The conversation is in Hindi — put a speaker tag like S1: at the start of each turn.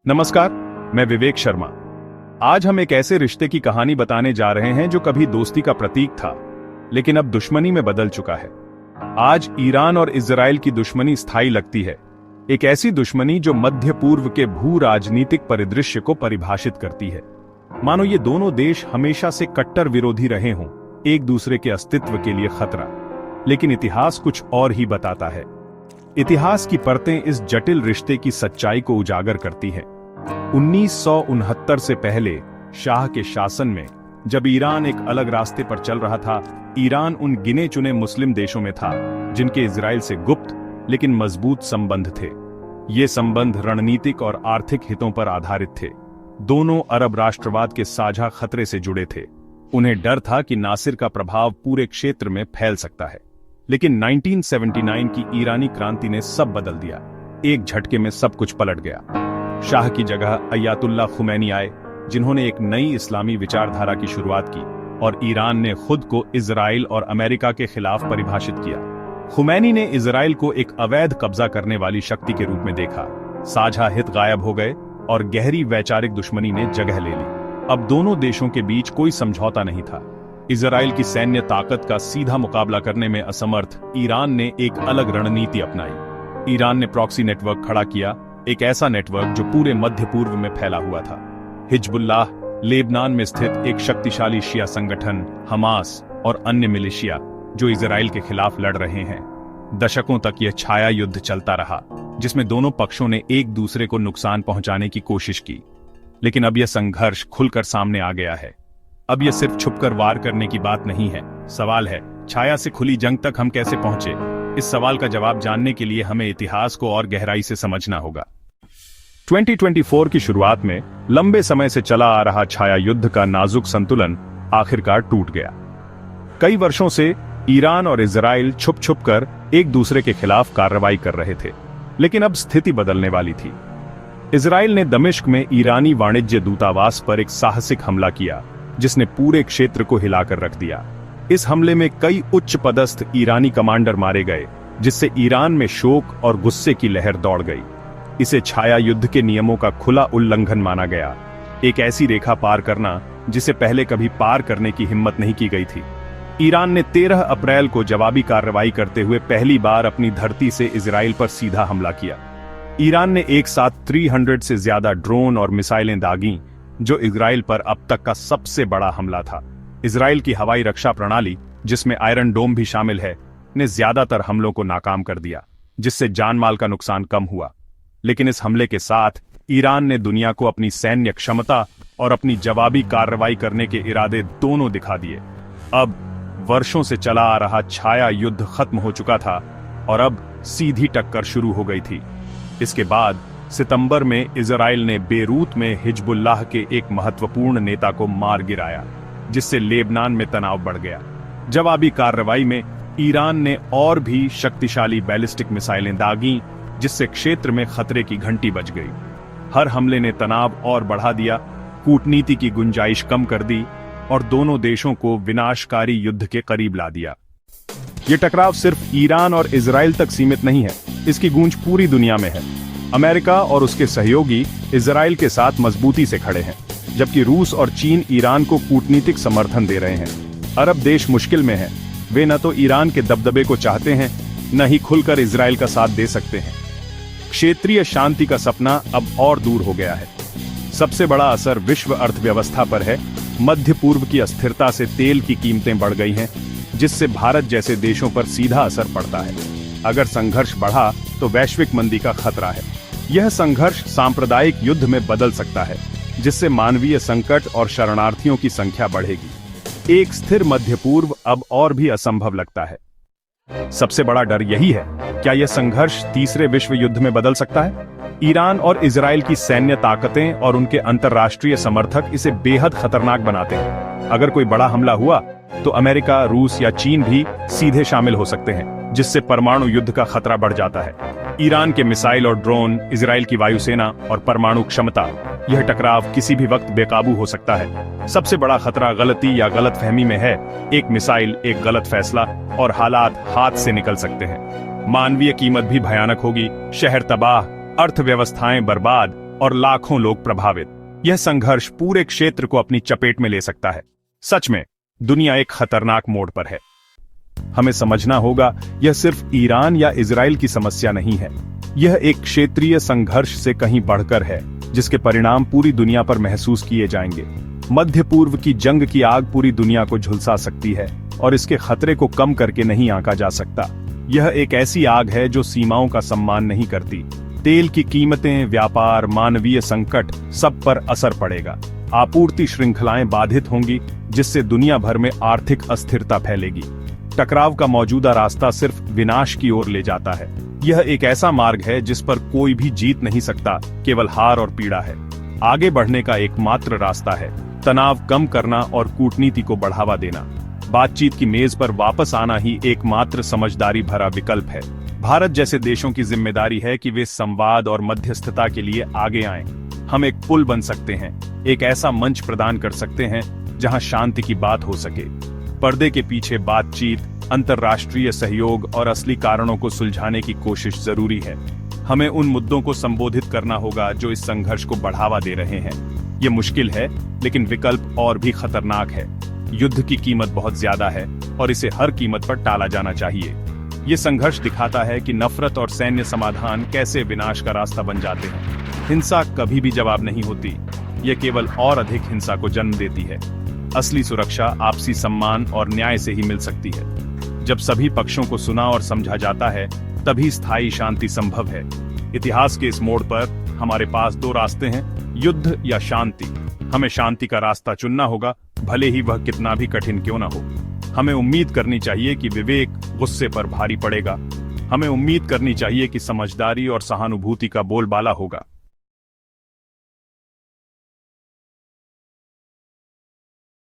S1: नमस्कार, मैं विवेक शर्मा। आज हम एक ऐसे रिश्ते की कहानी बताने जा रहे हैं जो कभी दोस्ती का प्रतीक था, लेकिन अब दुश्मनी में बदल चुका है। आज ईरान और इजराइल की दुश्मनी स्थायी लगती है, एक ऐसी दुश्मनी जो मध्य पूर्व के भू राजनीतिक परिदृश्य को परिभाषित करती है। मानो ये दोनों देश हमेशा से कट्टर विरोधी रहे हों, एक दूसरे के अस्तित्व के लिए खतरा। लेकिन इतिहास कुछ और ही बताता है। इतिहास की परतें इस जटिल रिश्ते की सच्चाई को उजागर करती हैं। 1969 से पहले शाह के शासन में जब ईरान एक अलग रास्ते पर चल रहा था, ईरान उन गिने चुने मुस्लिम देशों में था जिनके इजराइल से गुप्त लेकिन मजबूत संबंध थे। ये संबंध रणनीतिक और आर्थिक हितों पर आधारित थे। दोनों अरब राष्ट्रवाद के साझा खतरे से जुड़े थे। उन्हें डर था कि नासिर का प्रभाव पूरे क्षेत्र में फैल सकता है। लेकिन 1979 की ईरानी क्रांति ने सब बदल दिया। एक झटके में सब कुछ पलट गया। शाह की जगह अयतुल्ला खुमैनी आए, जिन्होंने एक नई इस्लामी विचारधारा की शुरुआत की, और ईरान ने खुद को इजराइल और अमेरिका के खिलाफ परिभाषित किया। खुमैनी ने इजराइल को एक अवैध कब्जा करने वाली शक्ति के रूप में देखा। साझा हित गायब हो गए और गहरी वैचारिक दुश्मनी ने जगह ले ली। अब दोनों देशों के बीच कोई समझौता नहीं था। इजराइल की सैन्य ताकत का सीधा मुकाबला करने में असमर्थ ईरान ने एक अलग रणनीति अपनाई। ईरान ने प्रॉक्सी नेटवर्क खड़ा किया, एक ऐसा नेटवर्क जो पूरे मध्य पूर्व में फैला हुआ था। हिजबुल्लाह, लेबनान में स्थित एक शक्तिशाली शिया संगठन, हमास और अन्य मिलिशिया जो इजराइल के खिलाफ लड़ रहे हैं। दशकों तक यह छाया युद्ध चलता रहा, जिसमें दोनों पक्षों ने एक दूसरे को नुकसान पहुंचाने की कोशिश की। लेकिन अब यह संघर्ष खुलकर सामने आ गया है। अब यह सिर्फ छुपकर वार करने की बात नहीं है। सवाल है, छाया से खुली जंग तक हम कैसे पहुंचे? इस सवाल का जवाब जानने के लिए हमें इतिहास को और गहराई से समझना होगा। 2024 की शुरुआत में लंबे समय से चला आ रहा छाया युद्ध का नाजुक संतुलन आखिरकार टूट गया। कई वर्षों से ईरान और इजराइल छुप छुप कर एक दूसरे के खिलाफ कार्रवाई कर रहे थे, लेकिन अब स्थिति बदलने वाली थी। इजराइल ने दमिश्क में ईरानी वाणिज्य दूतावास पर एक साहसिक हमला किया, जिसने पूरे क्षेत्र को हिलाकर रख दिया। इस हमले में कई उच्च पदस्थ ईरानी कमांडर मारे गए, जिससे ईरान में शोक और गुस्से की लहर दौड़ गई। इसे छाया युद्ध के नियमों का खुला उल्लंघन माना गया, एक ऐसी रेखा पार करना जिसे पहले कभी पार करने की हिम्मत नहीं की गई थी। ईरान ने 13 अप्रैल को जवाबी कार्रवाई करते हुए पहली बार अपनी धरती से इजराइल पर सीधा हमला किया। ईरान ने एक साथ 300 से ज्यादा ड्रोन और मिसाइलें दागीं, जो इजराइल पर अब तक का सबसे बड़ा हमला था। इजराइल की हवाई रक्षा प्रणाली, जिसमें आयरन डोम भी शामिल है, ने ज्यादातर हमलों को नाकाम कर दिया, जिससे जानमाल का नुकसान कम हुआ। लेकिन इस हमले के साथ ईरान ने दुनिया को अपनी सैन्य क्षमता और अपनी जवाबी कार्रवाई करने के इरादे दोनों दिखा दिए। अब वर्षों से चला आ रहा छाया युद्ध खत्म हो चुका था और अब सीधी टक्कर शुरू हो गई थी। इसके बाद सितंबर में इजराइल ने बेरूत में हिजबुल्लाह के एक महत्वपूर्ण नेता को मार गिराया, जिससे लेबनान में तनाव बढ़ गया। जवाबी कार्रवाई में ईरान ने और भी शक्तिशाली बैलिस्टिक मिसाइलें दागीं, जिससे क्षेत्र में खतरे की घंटी बज गई। हर हमले ने तनाव और बढ़ा दिया, कूटनीति की गुंजाइश कम कर दी और दोनों देशों को विनाशकारी युद्ध के करीब ला दिया। ये टकराव सिर्फ ईरान और इजराइल तक सीमित नहीं है, इसकी गूंज पूरी दुनिया में है। अमेरिका और उसके सहयोगी इजराइल के साथ मजबूती से खड़े हैं, जबकि रूस और चीन ईरान को कूटनीतिक समर्थन दे रहे हैं। अरब देश मुश्किल में हैं, वे न तो ईरान के दबदबे को चाहते हैं, न ही खुलकर इजराइल का साथ दे सकते हैं। क्षेत्रीय शांति का सपना अब और दूर हो गया है। सबसे बड़ा असर विश्व अर्थव्यवस्था पर है। मध्य पूर्व की अस्थिरता से तेल की कीमतें बढ़ गई हैं, जिससे भारत जैसे देशों पर सीधा असर पड़ता है। अगर संघर्ष बढ़ा तो वैश्विक मंदी का खतरा है। यह संघर्ष सांप्रदायिक युद्ध में बदल सकता है, जिससे मानवीय संकट और शरणार्थियों की संख्या बढ़ेगी। एक स्थिर मध्य पूर्व अब और भी असंभव लगता है। सबसे बड़ा डर यही है, क्या यह संघर्ष तीसरे विश्व युद्ध में बदल सकता है? ईरान और इजराइल की सैन्य ताकतें और उनके अंतर्राष्ट्रीय समर्थक इसे बेहद खतरनाक बनाते हैं। अगर कोई बड़ा हमला हुआ तो अमेरिका, रूस या चीन भी सीधे शामिल हो सकते हैं, जिससे परमाणु युद्ध का खतरा बढ़ जाता है। ईरान के मिसाइल और ड्रोन, इजराइल की वायुसेना और परमाणु क्षमता, यह टकराव किसी भी वक्त बेकाबू हो सकता है। सबसे बड़ा खतरा गलती या गलतफहमी में है। एक मिसाइल, एक गलत फैसला और हालात हाथ से निकल सकते हैं। मानवीय कीमत भी भयानक होगी। शहर तबाह, अर्थव्यवस्थाएं बर्बाद, और लाखों लोग प्रभावित। यह संघर्ष पूरे क्षेत्र को अपनी चपेट में ले सकता है। सच में दुनिया एक खतरनाक मोड़ पर है। हमें समझना होगा, यह सिर्फ ईरान या इजराइल की समस्या नहीं है। यह एक क्षेत्रीय संघर्ष से कहीं बढ़कर है, जिसके परिणाम पूरी दुनिया पर महसूस किए जाएंगे। मध्य पूर्व की जंग की आग पूरी दुनिया को झुलसा सकती है और इसके खतरे को कम करके नहीं आंका जा सकता। यह एक ऐसी आग है जो सीमाओं का सम्मान नहीं करती। तेल की कीमतें, व्यापार, मानवीय संकट, सब पर असर पड़ेगा। आपूर्ति श्रृंखलाएं बाधित होंगी, जिससे दुनिया भर में आर्थिक अस्थिरता फैलेगी। टकराव का मौजूदा रास्ता सिर्फ विनाश की ओर ले जाता है। यह एक ऐसा मार्ग है जिस पर कोई भी जीत नहीं सकता, केवल हार और पीड़ा है। आगे बढ़ने का एकमात्र रास्ता है तनाव कम करना और कूटनीति को बढ़ावा देना। बातचीत की मेज पर वापस आना ही एकमात्र समझदारी भरा विकल्प है। भारत जैसे देशों की जिम्मेदारी है कि वे संवाद और मध्यस्थता के लिए आगे आएं। हम एक पुल बन सकते हैं, एक ऐसा मंच प्रदान कर सकते हैं जहां शांति की बात हो सके। पर्दे के पीछे बातचीत, अंतर्राष्ट्रीय सहयोग और असली कारणों को सुलझाने की कोशिश जरूरी है। हमें उन मुद्दों को संबोधित करना होगा जो इस संघर्ष को बढ़ावा दे रहे हैं। ये मुश्किल है, लेकिन विकल्प और भी खतरनाक है। युद्ध की कीमत बहुत ज्यादा है और इसे हर कीमत पर टाला जाना चाहिए। ये संघर्ष दिखाता है कि नफरत और सैन्य समाधान कैसे विनाश का रास्ता बन जाते हैं। हिंसा कभी भी जवाब नहीं होती, ये केवल और अधिक हिंसा को जन्म देती है। असली सुरक्षा आपसी सम्मान और न्याय से ही मिल सकती है। जब सभी पक्षों को सुना और समझा जाता है, तभी स्थायी शांति संभव है। इतिहास के इस मोड़ पर हमारे पास दो रास्ते हैं, युद्ध या शांति। हमें शांति का रास्ता चुनना होगा, भले ही वह कितना भी कठिन क्यों न हो। हमें उम्मीद करनी चाहिए कि विवेक गुस्से पर भारी पड़ेगा। हमें उम्मीद करनी चाहिए कि समझदारी और सहानुभूति का बोलबाला होगा।